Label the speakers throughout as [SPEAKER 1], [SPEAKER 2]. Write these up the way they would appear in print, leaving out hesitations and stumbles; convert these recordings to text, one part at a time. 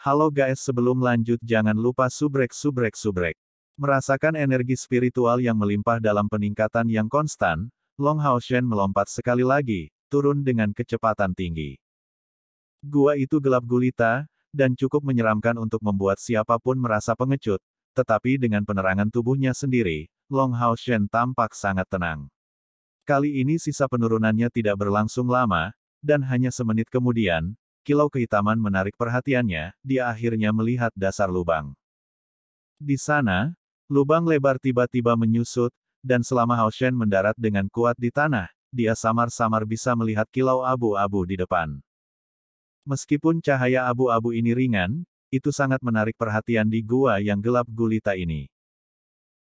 [SPEAKER 1] Halo guys, sebelum lanjut jangan lupa subrek. Merasakan energi spiritual yang melimpah dalam peningkatan yang konstan, Long Hao Shen melompat sekali lagi, turun dengan kecepatan tinggi. Gua itu gelap gulita, dan cukup menyeramkan untuk membuat siapapun merasa pengecut, tetapi dengan penerangan tubuhnya sendiri, Long Hao Shen tampak sangat tenang. Kali ini sisa penurunannya tidak berlangsung lama, dan hanya semenit kemudian, kilau kehitaman menarik perhatiannya, dia akhirnya melihat dasar lubang. Di sana, lubang lebar tiba-tiba menyusut, dan selama Hao Shen mendarat dengan kuat di tanah, dia samar-samar bisa melihat kilau abu-abu di depan. Meskipun cahaya abu-abu ini ringan, itu sangat menarik perhatian di gua yang gelap gulita ini.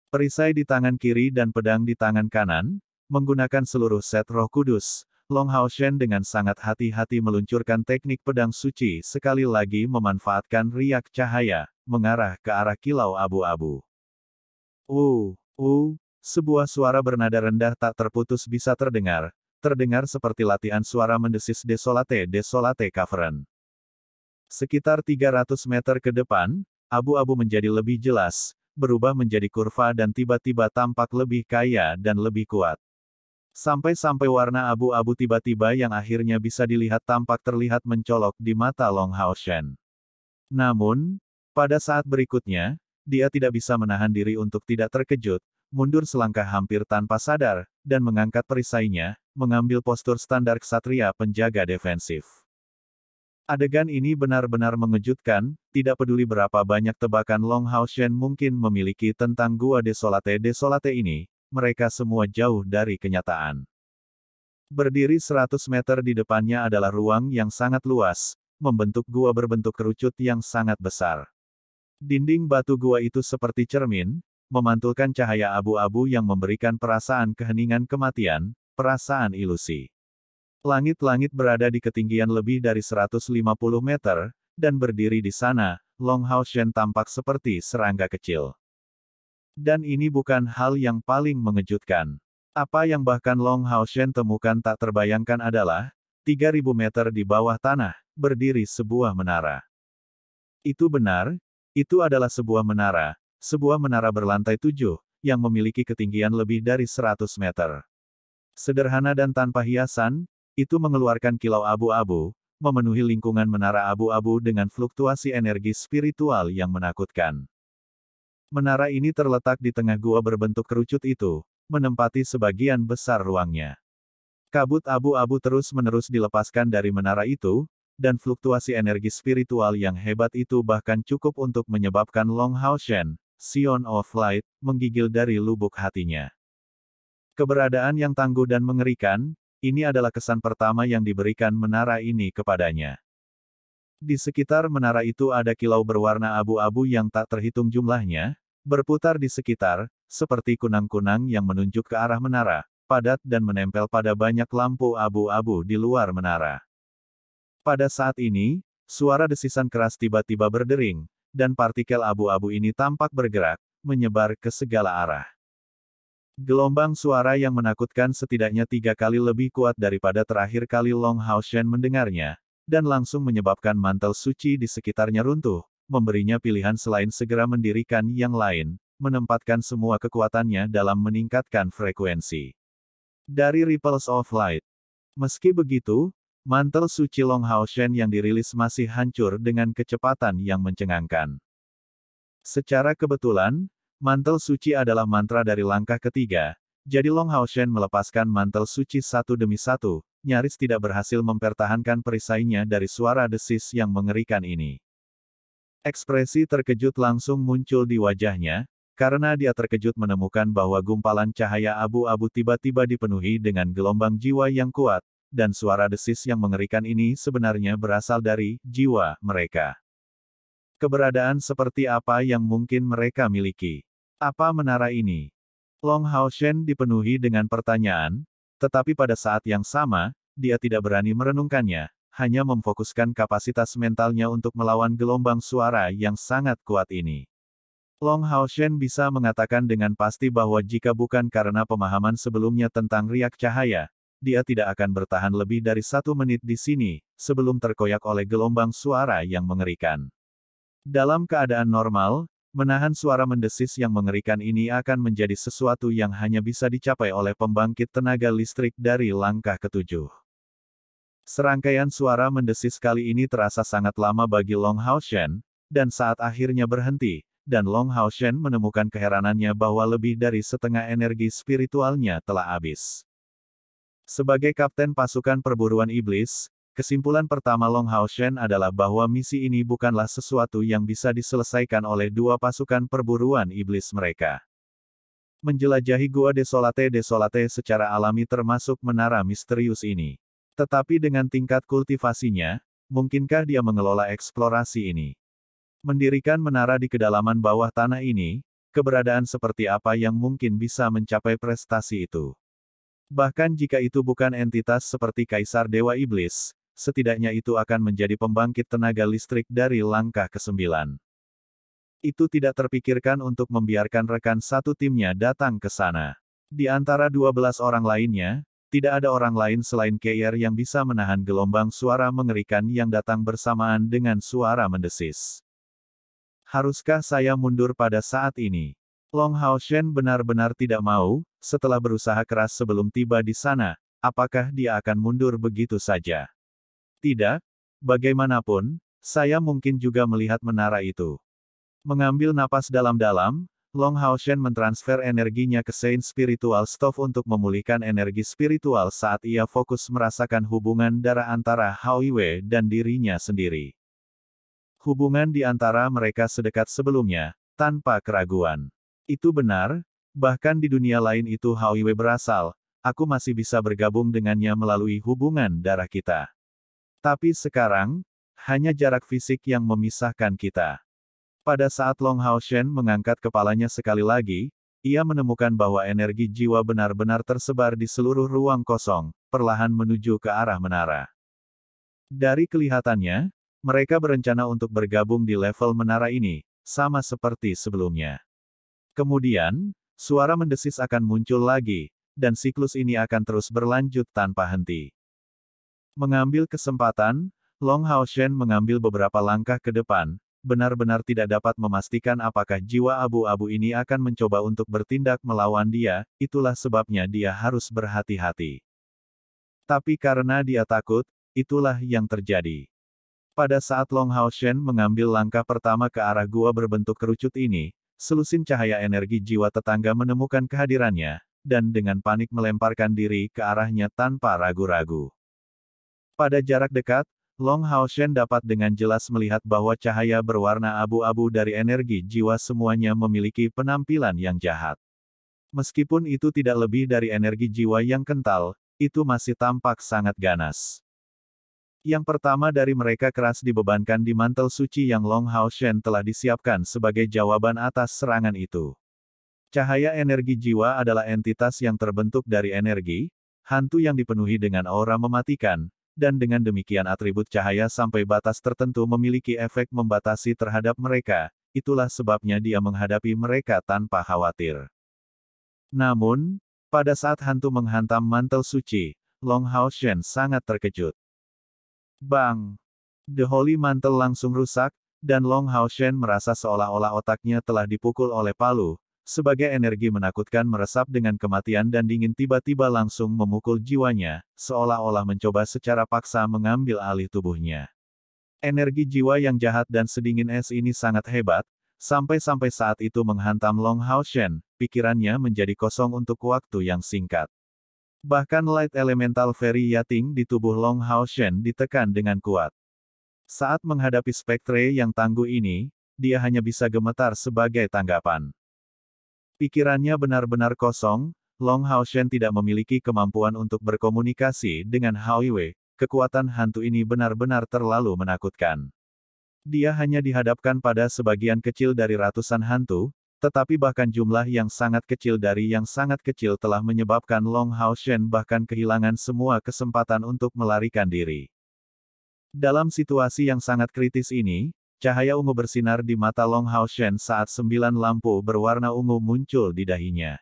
[SPEAKER 1] Perisai di tangan kiri dan pedang di tangan kanan, menggunakan seluruh set roh kudus, Long Hao Shen dengan sangat hati-hati meluncurkan teknik pedang suci sekali lagi memanfaatkan riak cahaya, mengarah ke arah kilau abu-abu. Sebuah suara bernada rendah tak terputus bisa terdengar seperti latihan suara mendesis Desolate Cavern. Sekitar 300 meter ke depan, abu-abu menjadi lebih jelas, berubah menjadi kurva dan tiba-tiba tampak lebih kaya dan lebih kuat. Sampai-sampai warna abu-abu tiba-tiba yang akhirnya bisa dilihat tampak terlihat mencolok di mata Long Hao Shen. Namun, pada saat berikutnya, dia tidak bisa menahan diri untuk tidak terkejut, mundur selangkah hampir tanpa sadar, dan mengangkat perisainya, mengambil postur standar ksatria penjaga defensif. Adegan ini benar-benar mengejutkan, tidak peduli berapa banyak tebakan Long Hao Shen mungkin memiliki tentang gua Desolate ini, mereka semua jauh dari kenyataan. Berdiri 100 meter di depannya adalah ruang yang sangat luas, membentuk gua berbentuk kerucut yang sangat besar. Dinding batu gua itu seperti cermin, memantulkan cahaya abu-abu yang memberikan perasaan keheningan kematian, perasaan ilusi. Langit-langit berada di ketinggian lebih dari 150 meter, dan berdiri di sana, Long Hao Shen tampak seperti serangga kecil. Dan ini bukan hal yang paling mengejutkan. Apa yang bahkan Long Hao Shen temukan tak terbayangkan adalah, 3000 meter di bawah tanah, berdiri sebuah menara. Itu benar, itu adalah sebuah menara berlantai 7, yang memiliki ketinggian lebih dari 100 meter. Sederhana dan tanpa hiasan, itu mengeluarkan kilau abu-abu, memenuhi lingkungan menara abu-abu dengan fluktuasi energi spiritual yang menakutkan. Menara ini terletak di tengah gua berbentuk kerucut itu, menempati sebagian besar ruangnya. Kabut abu-abu terus-menerus dilepaskan dari menara itu, dan fluktuasi energi spiritual yang hebat itu bahkan cukup untuk menyebabkan Long Hao Shen, Scion of Light, menggigil dari lubuk hatinya. Keberadaan yang tangguh dan mengerikan, ini adalah kesan pertama yang diberikan menara ini kepadanya. Di sekitar menara itu ada kilau berwarna abu-abu yang tak terhitung jumlahnya, berputar di sekitar, seperti kunang-kunang yang menunjuk ke arah menara, padat dan menempel pada banyak lampu abu-abu di luar menara. Pada saat ini, suara desisan keras tiba-tiba berdering, dan partikel abu-abu ini tampak bergerak, menyebar ke segala arah. Gelombang suara yang menakutkan setidaknya 3 kali lebih kuat daripada terakhir kali Long Hao Shen mendengarnya, dan langsung menyebabkan mantel suci di sekitarnya runtuh, memberinya pilihan selain segera mendirikan yang lain, menempatkan semua kekuatannya dalam meningkatkan frekuensi dari Ripples of Light. Meski begitu, mantel suci Long Hao Shen yang dirilis masih hancur dengan kecepatan yang mencengangkan. Secara kebetulan, mantel suci adalah mantra dari langkah ketiga, jadi Long Hao Shen melepaskan mantel suci satu demi satu, nyaris tidak berhasil mempertahankan perisainya dari suara desis yang mengerikan ini. Ekspresi terkejut langsung muncul di wajahnya, karena dia terkejut menemukan bahwa gumpalan cahaya abu-abu tiba-tiba dipenuhi dengan gelombang jiwa yang kuat, dan suara desis yang mengerikan ini sebenarnya berasal dari jiwa mereka. Keberadaan seperti apa yang mungkin mereka miliki? Apa menara ini? Long Hao Shen dipenuhi dengan pertanyaan, tetapi pada saat yang sama, dia tidak berani merenungkannya, hanya memfokuskan kapasitas mentalnya untuk melawan gelombang suara yang sangat kuat ini. Long Hao Shen bisa mengatakan dengan pasti bahwa jika bukan karena pemahaman sebelumnya tentang riak cahaya, dia tidak akan bertahan lebih dari 1 menit di sini, sebelum terkoyak oleh gelombang suara yang mengerikan. Dalam keadaan normal, menahan suara mendesis yang mengerikan ini akan menjadi sesuatu yang hanya bisa dicapai oleh pembangkit tenaga listrik dari langkah ketujuh. Serangkaian suara mendesis kali ini terasa sangat lama bagi Long Hao Shen, dan saat akhirnya berhenti, dan Long Hao Shen menemukan keheranannya bahwa lebih dari setengah energi spiritualnya telah habis. Sebagai kapten pasukan perburuan iblis, kesimpulan pertama Long Hao Shen adalah bahwa misi ini bukanlah sesuatu yang bisa diselesaikan oleh dua pasukan perburuan iblis mereka. Menjelajahi Gua Desolate secara alami termasuk menara misterius ini. Tetapi dengan tingkat kultivasinya, mungkinkah dia mengelola eksplorasi ini? Mendirikan menara di kedalaman bawah tanah ini, keberadaan seperti apa yang mungkin bisa mencapai prestasi itu? Bahkan jika itu bukan entitas seperti Kaisar Dewa Iblis, setidaknya itu akan menjadi pembangkit tenaga listrik dari langkah ke-9. Itu tidak terpikirkan untuk membiarkan rekan satu timnya datang ke sana. Di antara 12 orang lainnya, tidak ada orang lain selain Keir yang bisa menahan gelombang suara mengerikan yang datang bersamaan dengan suara mendesis. Haruskah saya mundur pada saat ini? Long Hao Shen benar-benar tidak mau, setelah berusaha keras sebelum tiba di sana, apakah dia akan mundur begitu saja? Tidak, bagaimanapun, saya mungkin juga melihat menara itu. Mengambil napas dalam-dalam, Long Hao Shen mentransfer energinya ke Saint Spiritual Stove untuk memulihkan energi spiritual saat ia fokus merasakan hubungan darah antara Hao Yue dan dirinya sendiri. Hubungan di antara mereka sedekat sebelumnya, tanpa keraguan. Itu benar, bahkan di dunia lain itu Hao Yue berasal, aku masih bisa bergabung dengannya melalui hubungan darah kita. Tapi sekarang, hanya jarak fisik yang memisahkan kita. Pada saat Long Hao Shen mengangkat kepalanya sekali lagi, ia menemukan bahwa energi jiwa benar-benar tersebar di seluruh ruang kosong, perlahan menuju ke arah menara. Dari kelihatannya, mereka berencana untuk bergabung di level menara ini, sama seperti sebelumnya. Kemudian, suara mendesis akan muncul lagi, dan siklus ini akan terus berlanjut tanpa henti. Mengambil kesempatan, Long Hao Shen mengambil beberapa langkah ke depan, benar-benar tidak dapat memastikan apakah jiwa abu-abu ini akan mencoba untuk bertindak melawan dia, itulah sebabnya dia harus berhati-hati. Tapi karena dia takut, itulah yang terjadi. Pada saat Long Hao Shen mengambil langkah pertama ke arah gua berbentuk kerucut ini, selusin cahaya energi jiwa tetangga menemukan kehadirannya, dan dengan panik melemparkan diri ke arahnya tanpa ragu-ragu. Pada jarak dekat, Long Hao Shen dapat dengan jelas melihat bahwa cahaya berwarna abu-abu dari energi jiwa semuanya memiliki penampilan yang jahat. Meskipun itu tidak lebih dari energi jiwa yang kental, itu masih tampak sangat ganas. Yang pertama dari mereka keras dibebankan di mantel suci yang Long Hao Shen telah disiapkan sebagai jawaban atas serangan itu. Cahaya energi jiwa adalah entitas yang terbentuk dari energi, hantu yang dipenuhi dengan aura mematikan, dan dengan demikian atribut cahaya sampai batas tertentu memiliki efek membatasi terhadap mereka, itulah sebabnya dia menghadapi mereka tanpa khawatir. Namun, pada saat hantu menghantam mantel suci, Long Hao Shen sangat terkejut. Bang! The Holy Mantle langsung rusak, dan Long Hao Shen merasa seolah-olah otaknya telah dipukul oleh palu, sebagai energi menakutkan meresap dengan kematian dan dingin tiba-tiba langsung memukul jiwanya, seolah-olah mencoba secara paksa mengambil alih tubuhnya. Energi jiwa yang jahat dan sedingin es ini sangat hebat, sampai-sampai saat itu menghantam Long Hao Shen, pikirannya menjadi kosong untuk waktu yang singkat. Bahkan Light Elemental Fairy Yating di tubuh Long Hao Shen ditekan dengan kuat. Saat menghadapi spektre yang tangguh ini, dia hanya bisa gemetar sebagai tanggapan. Pikirannya benar-benar kosong, Long Hao Shen tidak memiliki kemampuan untuk berkomunikasi dengan Hao Yue, kekuatan hantu ini benar-benar terlalu menakutkan. Dia hanya dihadapkan pada sebagian kecil dari ratusan hantu, tetapi bahkan jumlah yang sangat kecil dari yang sangat kecil telah menyebabkan Long Hao Shen bahkan kehilangan semua kesempatan untuk melarikan diri. Dalam situasi yang sangat kritis ini, cahaya ungu bersinar di mata Long Hao Shen saat 9 lampu berwarna ungu muncul di dahinya.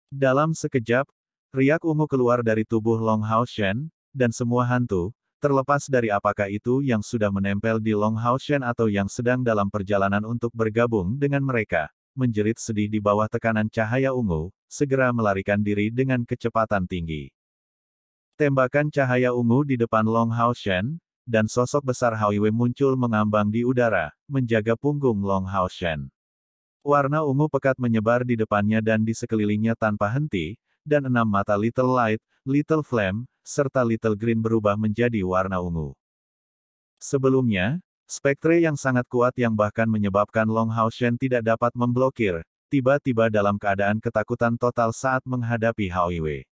[SPEAKER 1] Dalam sekejap, riak ungu keluar dari tubuh Long Hao Shen, dan semua hantu, terlepas dari apakah itu yang sudah menempel di Long Hao Shen atau yang sedang dalam perjalanan untuk bergabung dengan mereka, menjerit sedih di bawah tekanan cahaya ungu, segera melarikan diri dengan kecepatan tinggi. Tembakan cahaya ungu di depan Long Hao Shen, dan sosok besar Hao Yue muncul mengambang di udara, menjaga punggung Long Hao Shen. Warna ungu pekat menyebar di depannya dan di sekelilingnya tanpa henti, dan 6 mata Little Light, Little Flame, serta Little Green berubah menjadi warna ungu. Sebelumnya, spektre yang sangat kuat yang bahkan menyebabkan Long Hao Shen tidak dapat memblokir, tiba-tiba dalam keadaan ketakutan total saat menghadapi Hao Yue.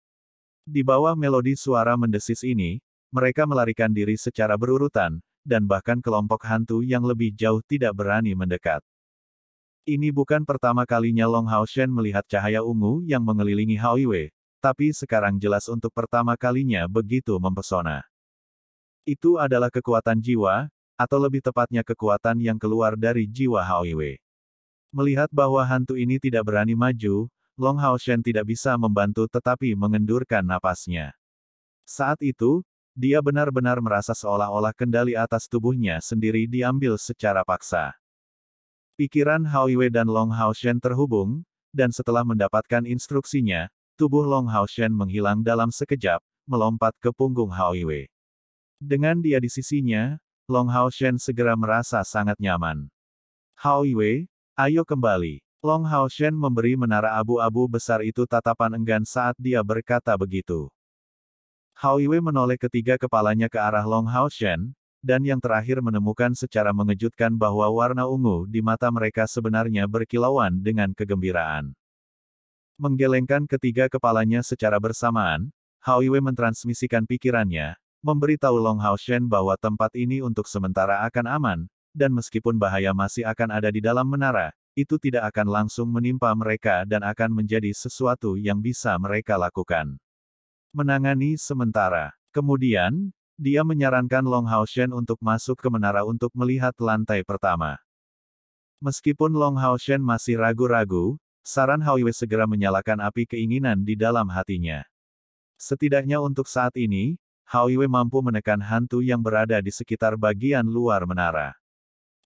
[SPEAKER 1] Di bawah melodi suara mendesis ini, mereka melarikan diri secara berurutan, dan bahkan kelompok hantu yang lebih jauh tidak berani mendekat. Ini bukan pertama kalinya Long Hao Shen melihat cahaya ungu yang mengelilingi Hao Yue, tapi sekarang jelas untuk pertama kalinya begitu mempesona. Itu adalah kekuatan jiwa, atau lebih tepatnya kekuatan yang keluar dari jiwa Hao Yue. Melihat bahwa hantu ini tidak berani maju, Long Hao Shen tidak bisa membantu tetapi mengendurkan napasnya. Saat itu, dia benar-benar merasa seolah-olah kendali atas tubuhnya sendiri diambil secara paksa. Pikiran Hao Yue dan Long Hao Shen terhubung, dan setelah mendapatkan instruksinya, tubuh Long Hao Shen menghilang dalam sekejap, melompat ke punggung Hao Yue. Dengan dia di sisinya, Long Hao Shen segera merasa sangat nyaman. Hao Yue, ayo kembali. Long Hao Shen memberi menara abu-abu besar itu tatapan enggan saat dia berkata begitu. Hao Yue menoleh ketiga kepalanya ke arah Long Hao Shen, dan yang terakhir menemukan secara mengejutkan bahwa warna ungu di mata mereka sebenarnya berkilauan dengan kegembiraan. Menggelengkan ketiga kepalanya secara bersamaan, Hao Yue mentransmisikan pikirannya, memberitahu Long Hao Shen bahwa tempat ini untuk sementara akan aman, dan meskipun bahaya masih akan ada di dalam menara, itu tidak akan langsung menimpa mereka dan akan menjadi sesuatu yang bisa mereka lakukan. Menangani sementara. Kemudian, dia menyarankan Long Hao Shen untuk masuk ke menara untuk melihat lantai pertama. Meskipun Long Hao Shen masih ragu-ragu, saran Hao Yue segera menyalakan api keinginan di dalam hatinya. Setidaknya untuk saat ini, Hao Yue mampu menekan hantu yang berada di sekitar bagian luar menara.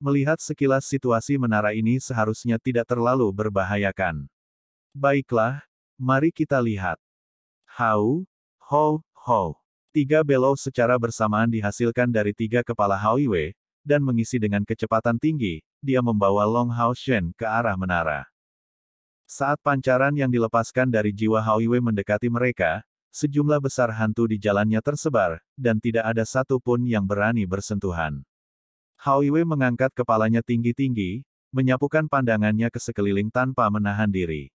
[SPEAKER 1] Melihat sekilas situasi menara ini seharusnya tidak terlalu berbahayakan. Baiklah, mari kita lihat. Hao, Ho, Ho. 3 belau secara bersamaan dihasilkan dari 3 kepala Hao Yue, dan mengisi dengan kecepatan tinggi, dia membawa Long Hao Shen ke arah menara. Saat pancaran yang dilepaskan dari jiwa Hao Yue mendekati mereka, sejumlah besar hantu di jalannya tersebar, dan tidak ada satu pun yang berani bersentuhan. Hao Yue mengangkat kepalanya tinggi-tinggi, menyapukan pandangannya ke sekeliling tanpa menahan diri.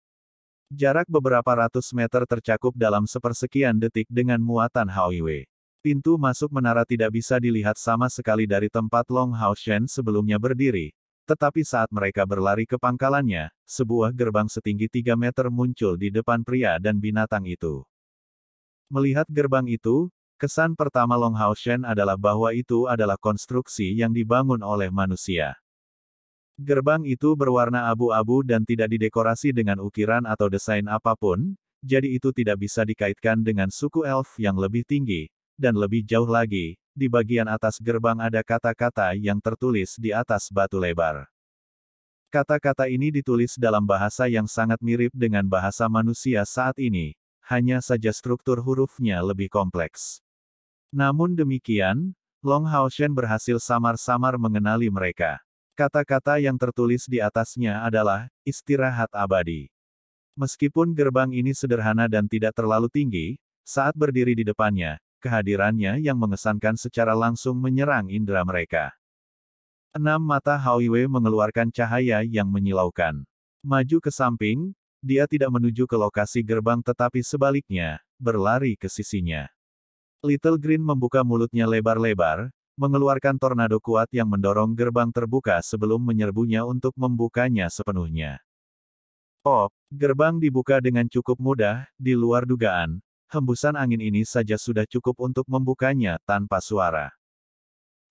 [SPEAKER 1] Jarak beberapa ratus meter tercakup dalam sepersekian detik dengan muatan Hao Yue. Pintu masuk menara tidak bisa dilihat sama sekali dari tempat Long Hao Shen sebelumnya berdiri, tetapi saat mereka berlari ke pangkalannya, sebuah gerbang setinggi 3 meter muncul di depan pria dan binatang itu. Melihat gerbang itu, kesan pertama Long Hao Shen adalah bahwa itu adalah konstruksi yang dibangun oleh manusia. Gerbang itu berwarna abu-abu dan tidak didekorasi dengan ukiran atau desain apapun, jadi itu tidak bisa dikaitkan dengan suku elf yang lebih tinggi, dan lebih jauh lagi, di bagian atas gerbang ada kata-kata yang tertulis di atas batu lebar. Kata-kata ini ditulis dalam bahasa yang sangat mirip dengan bahasa manusia saat ini, hanya saja struktur hurufnya lebih kompleks. Namun demikian, Long Hao Shen berhasil samar-samar mengenali mereka. Kata-kata yang tertulis di atasnya adalah, istirahat abadi. Meskipun gerbang ini sederhana dan tidak terlalu tinggi, saat berdiri di depannya, kehadirannya yang mengesankan secara langsung menyerang indera mereka. 6 mata Hao Yue mengeluarkan cahaya yang menyilaukan. Maju ke samping, dia tidak menuju ke lokasi gerbang tetapi sebaliknya, berlari ke sisinya. Little Green membuka mulutnya lebar-lebar, mengeluarkan tornado kuat yang mendorong gerbang terbuka sebelum menyerbunya untuk membukanya sepenuhnya. Pop, gerbang dibuka dengan cukup mudah, di luar dugaan, hembusan angin ini saja sudah cukup untuk membukanya tanpa suara.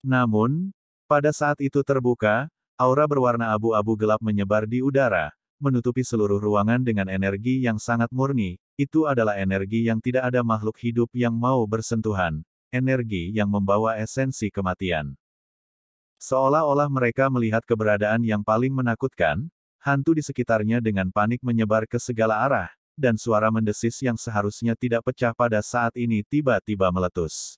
[SPEAKER 1] Namun, pada saat itu terbuka, aura berwarna abu-abu gelap menyebar di udara, menutupi seluruh ruangan dengan energi yang sangat murni, itu adalah energi yang tidak ada makhluk hidup yang mau bersentuhan. energi yang membawa esensi kematian. Seolah-olah mereka melihat keberadaan yang paling menakutkan, hantu di sekitarnya dengan panik menyebar ke segala arah, dan suara mendesis yang seharusnya tidak pecah pada saat ini tiba-tiba meletus.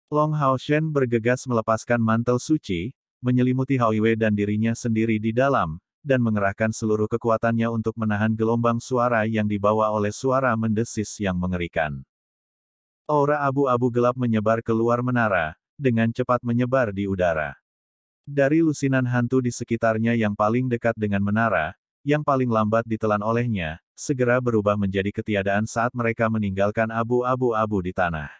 [SPEAKER 1] Long Haoshen bergegas melepaskan mantel suci, menyelimuti Hao Yue dan dirinya sendiri di dalam, dan mengerahkan seluruh kekuatannya untuk menahan gelombang suara yang dibawa oleh suara mendesis yang mengerikan. Aura abu-abu gelap menyebar keluar menara, dengan cepat menyebar di udara. Dari lusinan hantu di sekitarnya yang paling dekat dengan menara, yang paling lambat ditelan olehnya, segera berubah menjadi ketiadaan saat mereka meninggalkan abu-abu di tanah.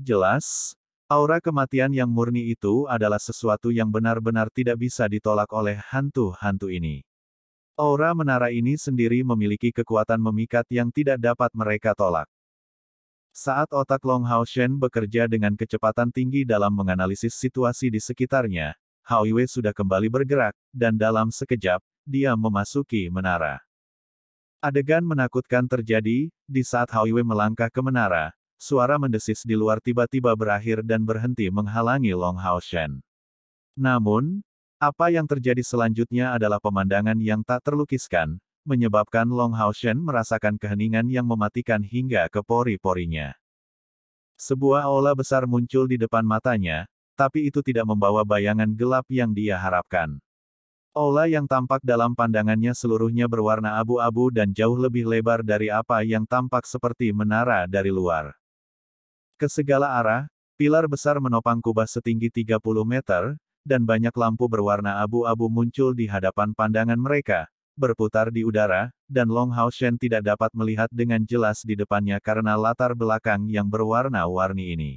[SPEAKER 1] Jelas, aura kematian yang murni itu adalah sesuatu yang benar-benar tidak bisa ditolak oleh hantu-hantu ini. Aura menara ini sendiri memiliki kekuatan memikat yang tidak dapat mereka tolak. Saat otak Long Haoshen bekerja dengan kecepatan tinggi dalam menganalisis situasi di sekitarnya, Hao Yue sudah kembali bergerak, dan dalam sekejap, dia memasuki menara. Adegan menakutkan terjadi, di saat Hao Yue melangkah ke menara, suara mendesis di luar tiba-tiba berakhir dan berhenti menghalangi Long Haoshen. Namun, apa yang terjadi selanjutnya adalah pemandangan yang tak terlukiskan, menyebabkan Long Haoshen merasakan keheningan yang mematikan hingga ke pori-porinya. Sebuah aula besar muncul di depan matanya, tapi itu tidak membawa bayangan gelap yang dia harapkan. Aula yang tampak dalam pandangannya seluruhnya berwarna abu-abu dan jauh lebih lebar dari apa yang tampak seperti menara dari luar. Ke segala arah, pilar besar menopang kubah setinggi 30 meter, dan banyak lampu berwarna abu-abu muncul di hadapan pandangan mereka, berputar di udara, dan Long Haoshen tidak dapat melihat dengan jelas di depannya karena latar belakang yang berwarna-warni ini.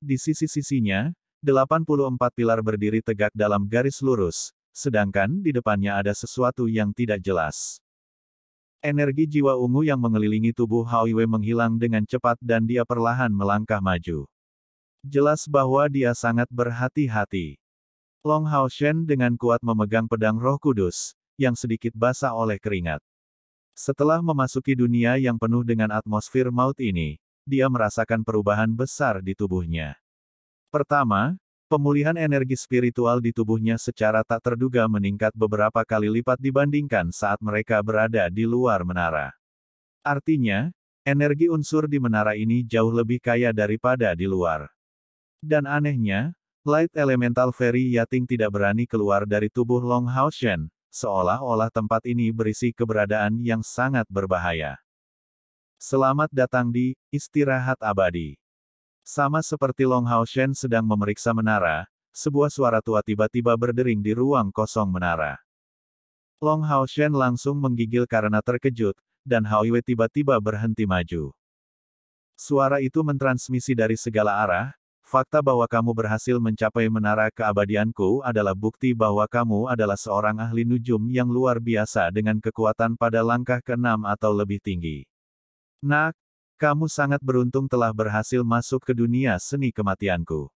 [SPEAKER 1] Di sisi-sisinya, 84 pilar berdiri tegak dalam garis lurus, sedangkan di depannya ada sesuatu yang tidak jelas. Energi jiwa ungu yang mengelilingi tubuh Hao Yue menghilang dengan cepat dan dia perlahan melangkah maju. Jelas bahwa dia sangat berhati-hati. Long Haoshen dengan kuat memegang pedang Roh Kudus, yang sedikit basah oleh keringat. Setelah memasuki dunia yang penuh dengan atmosfer maut ini, dia merasakan perubahan besar di tubuhnya. Pertama, pemulihan energi spiritual di tubuhnya secara tak terduga meningkat beberapa kali lipat dibandingkan saat mereka berada di luar menara. Artinya, energi unsur di menara ini jauh lebih kaya daripada di luar. Dan anehnya, Light Elemental Fairy Yating tidak berani keluar dari tubuh Long Haoshen, seolah-olah tempat ini berisi keberadaan yang sangat berbahaya. Selamat datang di Istirahat Abadi. Sama seperti Long Haoshen sedang memeriksa menara, sebuah suara tua tiba-tiba berdering di ruang kosong menara. Long Haoshen langsung menggigil karena terkejut, dan Hao Yue tiba-tiba berhenti maju. Suara itu mentransmisi dari segala arah, fakta bahwa kamu berhasil mencapai menara keabadianku adalah bukti bahwa kamu adalah seorang ahli nujum yang luar biasa dengan kekuatan pada langkah ke-6 atau lebih tinggi. Nak, kamu sangat beruntung telah berhasil masuk ke dunia seni kematianku.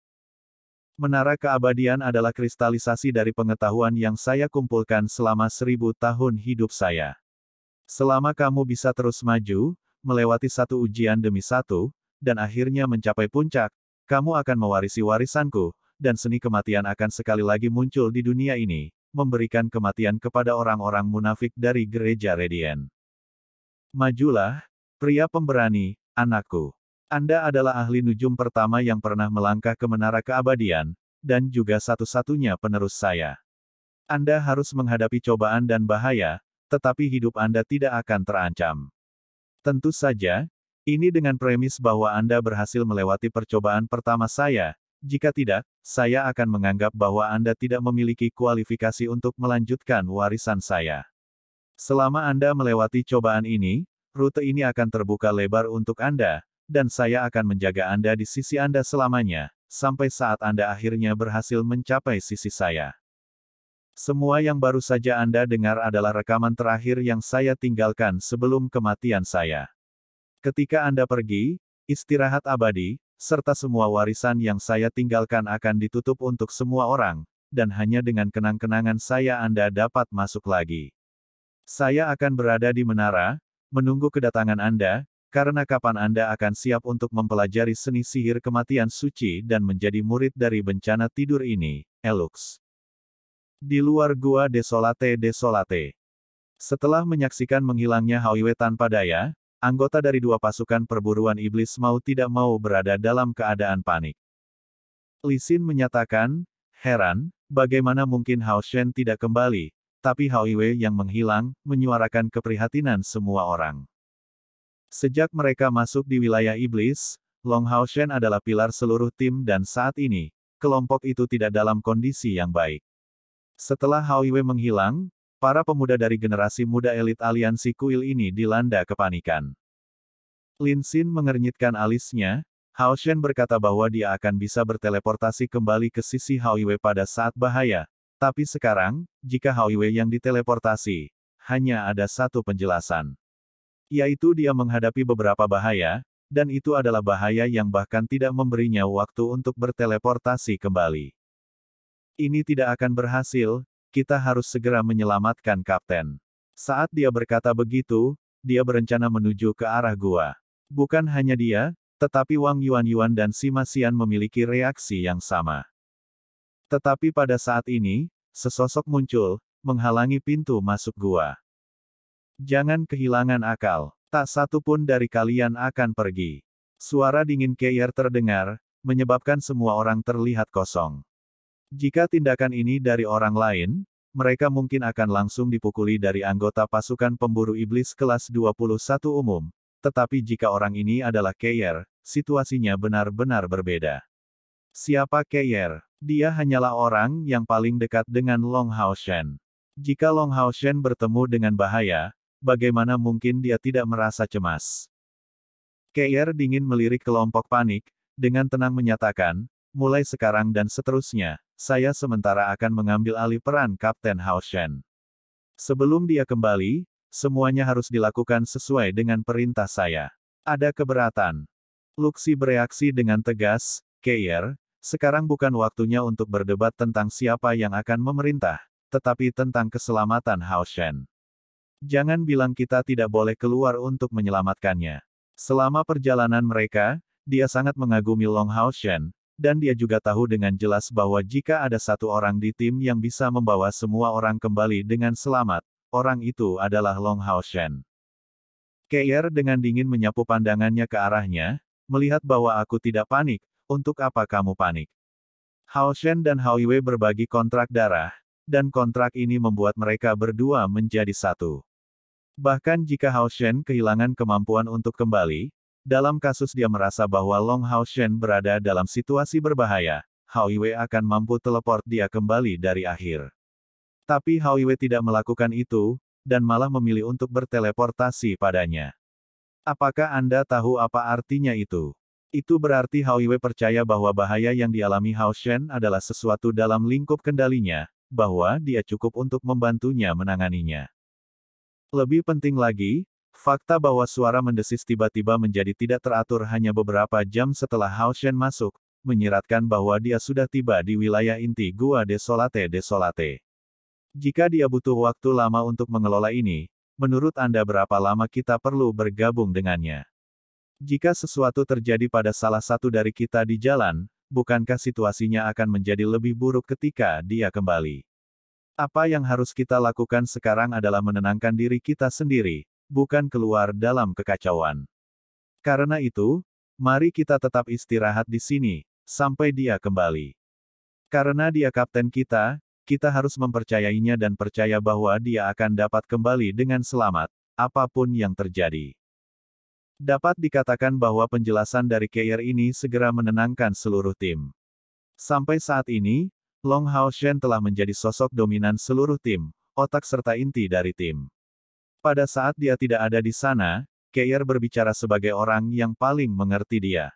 [SPEAKER 1] Menara keabadian adalah kristalisasi dari pengetahuan yang saya kumpulkan selama 1000 tahun hidup saya. Selama kamu bisa terus maju, melewati satu ujian demi satu, dan akhirnya mencapai puncak, kamu akan mewarisi warisanku, dan seni kematian akan sekali lagi muncul di dunia ini, memberikan kematian kepada orang-orang munafik dari gereja Radiant. Majulah, pria pemberani, anakku. Anda adalah ahli nujum pertama yang pernah melangkah ke menara keabadian, dan juga satu-satunya penerus saya. Anda harus menghadapi cobaan dan bahaya, tetapi hidup Anda tidak akan terancam. Tentu saja, ini dengan premis bahwa Anda berhasil melewati percobaan pertama saya, jika tidak, saya akan menganggap bahwa Anda tidak memiliki kualifikasi untuk melanjutkan warisan saya. Selama Anda melewati cobaan ini, rute ini akan terbuka lebar untuk Anda, dan saya akan menjaga Anda di sisi Anda selamanya, sampai saat Anda akhirnya berhasil mencapai sisi saya. Semua yang baru saja Anda dengar adalah rekaman terakhir yang saya tinggalkan sebelum kematian saya. Ketika Anda pergi, istirahat abadi, serta semua warisan yang saya tinggalkan akan ditutup untuk semua orang, dan hanya dengan kenang-kenangan saya Anda dapat masuk lagi. Saya akan berada di menara, menunggu kedatangan Anda, karena kapan Anda akan siap untuk mempelajari seni sihir kematian suci dan menjadi murid dari bencana tidur ini, Elux? Di luar gua Desolate Desolate. Setelah menyaksikan menghilangnya Hauiwe tanpa daya, anggota dari dua pasukan perburuan iblis mau tidak mau berada dalam keadaan panik. Li Xin menyatakan, heran, bagaimana mungkin Hao Shen tidak kembali, tapi Hauiwe yang menghilang, menyuarakan keprihatinan semua orang. Sejak mereka masuk di wilayah iblis, Long Hao Shen adalah pilar seluruh tim dan saat ini, kelompok itu tidak dalam kondisi yang baik. Setelah Hauiwe menghilang, para pemuda dari generasi muda elit aliansi kuil ini dilanda kepanikan. Lin Xin mengernyitkan alisnya, Hao Shen berkata bahwa dia akan bisa berteleportasi kembali ke sisi Hauiwe pada saat bahaya, tapi sekarang, jika Hauiwe yang diteleportasi, hanya ada satu penjelasan. Yaitu dia menghadapi beberapa bahaya, dan itu adalah bahaya yang bahkan tidak memberinya waktu untuk berteleportasi kembali. Ini tidak akan berhasil, kita harus segera menyelamatkan Kapten. Saat dia berkata begitu, dia berencana menuju ke arah gua. Bukan hanya dia, tetapi Wang Yuan dan Sima Xian memiliki reaksi yang sama. Tetapi pada saat ini, sesosok muncul, menghalangi pintu masuk gua. Jangan kehilangan akal. Tak satu pun dari kalian akan pergi. Suara dingin Keir terdengar, menyebabkan semua orang terlihat kosong. Jika tindakan ini dari orang lain, mereka mungkin akan langsung dipukuli dari anggota pasukan pemburu iblis kelas 21 umum. Tetapi jika orang ini adalah Keir, situasinya benar-benar berbeda. Siapa Keir? Dia hanyalah orang yang paling dekat dengan Long Hao Shen. Jika Long Hao Shen bertemu dengan bahaya, bagaimana mungkin dia tidak merasa cemas? Keir dingin melirik kelompok panik, dengan tenang menyatakan, mulai sekarang dan seterusnya, saya sementara akan mengambil alih peran Kapten Hao Shen. Sebelum dia kembali, semuanya harus dilakukan sesuai dengan perintah saya. Ada keberatan. Luxi bereaksi dengan tegas, Keir, sekarang bukan waktunya untuk berdebat tentang siapa yang akan memerintah, tetapi tentang keselamatan Hao Shen. Jangan bilang kita tidak boleh keluar untuk menyelamatkannya. Selama perjalanan mereka, dia sangat mengagumi Long Hao Shen, dan dia juga tahu dengan jelas bahwa jika ada satu orang di tim yang bisa membawa semua orang kembali dengan selamat, orang itu adalah Long Hao Shen. Keir dengan dingin menyapu pandangannya ke arahnya, melihat bahwa aku tidak panik, untuk apa kamu panik? Hao Shen dan Hao Yue berbagi kontrak darah, dan kontrak ini membuat mereka berdua menjadi satu. Bahkan jika Hao Shen kehilangan kemampuan untuk kembali, dalam kasus dia merasa bahwa Long Hao Shen berada dalam situasi berbahaya, Hao Yue akan mampu teleport dia kembali dari akhir. Tapi Hao Yue tidak melakukan itu, dan malah memilih untuk berteleportasi padanya. Apakah Anda tahu apa artinya itu? Itu berarti Hao Yue percaya bahwa bahaya yang dialami Hao Shen adalah sesuatu dalam lingkup kendalinya, bahwa dia cukup untuk membantunya menanganinya. Lebih penting lagi, fakta bahwa suara mendesis tiba-tiba menjadi tidak teratur hanya beberapa jam setelah Hao Shen masuk, menyiratkan bahwa dia sudah tiba di wilayah inti Gua Desolate Desolate. Jika dia butuh waktu lama untuk mengelola ini, menurut Anda berapa lama kita perlu bergabung dengannya? Jika sesuatu terjadi pada salah satu dari kita di jalan, bukankah situasinya akan menjadi lebih buruk ketika dia kembali? Apa yang harus kita lakukan sekarang adalah menenangkan diri kita sendiri, bukan keluar dalam kekacauan. Karena itu, mari kita tetap istirahat di sini, sampai dia kembali. Karena dia kapten kita harus mempercayainya dan percaya bahwa dia akan dapat kembali dengan selamat, apapun yang terjadi. Dapat dikatakan bahwa penjelasan dari Keir ini segera menenangkan seluruh tim. Sampai saat ini, Long Hao Shen telah menjadi sosok dominan seluruh tim, otak serta inti dari tim. Pada saat dia tidak ada di sana, Keir berbicara sebagai orang yang paling mengerti dia.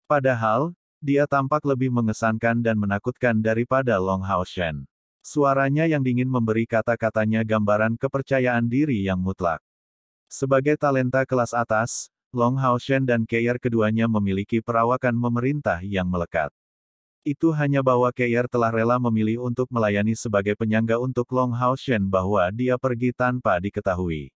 [SPEAKER 1] Padahal, dia tampak lebih mengesankan dan menakutkan daripada Long Hao Shen. Suaranya yang dingin memberi kata-katanya gambaran kepercayaan diri yang mutlak. Sebagai talenta kelas atas, Long Hao Shen dan Keir keduanya memiliki perawakan memerintah yang melekat. Itu hanya bahwa Keir telah rela memilih untuk melayani sebagai penyangga untuk Long Hao Shen bahwa dia pergi tanpa diketahui.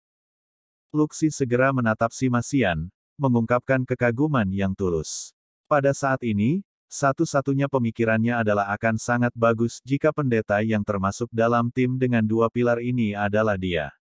[SPEAKER 1] Luxi segera menatap Sima Xian, mengungkapkan kekaguman yang tulus. Pada saat ini, satu-satunya pemikirannya adalah akan sangat bagus jika pendeta yang termasuk dalam tim dengan dua pilar ini adalah dia.